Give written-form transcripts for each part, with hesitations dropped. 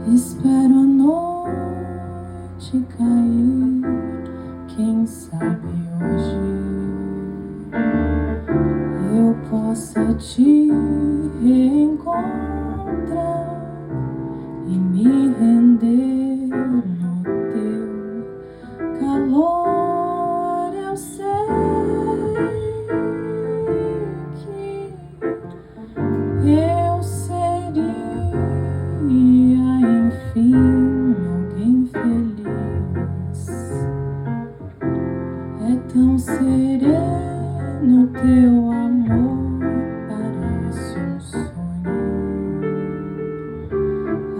Espero a noite cair, quem sabe hoje eu possa te reencontrar e me render no teu calor. Eu sei que eu seria, enfim, alguém feliz. É tão sereno teu amor, parece um sonho.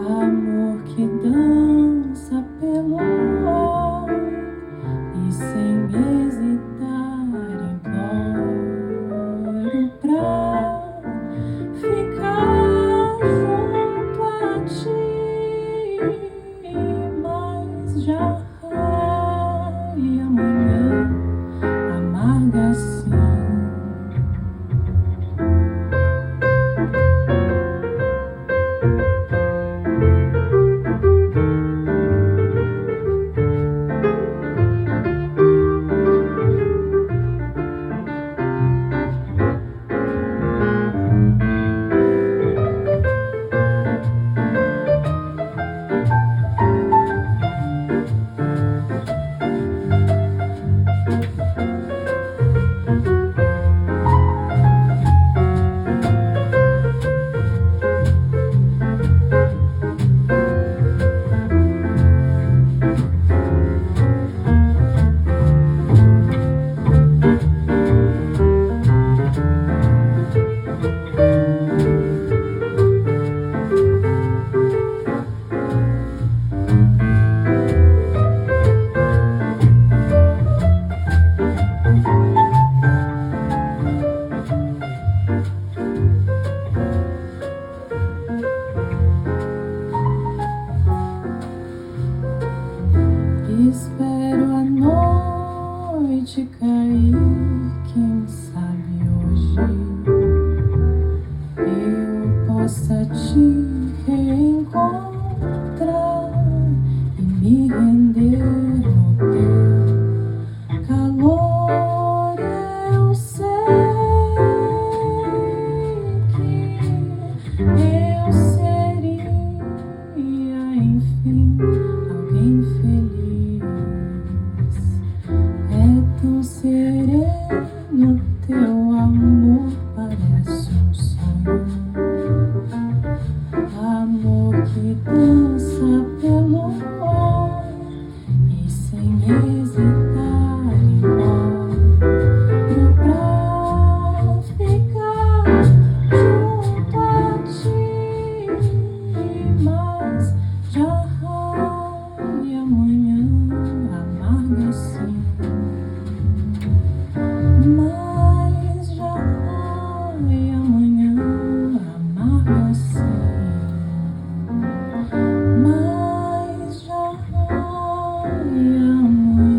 Amor que dança pelo ar e sem hesitar imploro pra ficar junto a ti, mas já e amanhã amarga assim. Espero a noite cair, quem sabe hoje eu possa te reencontrar e me render no teu calor. Eu sei que eu seria, enfim, alguém feliz. Tão sereno teu amor, parece um sonho. Amor que dança pelo ar e sem hesitar imploro pra ficar junto a ti, mas já e amanhã amarga assim. Mas já e amanhã amarga assim.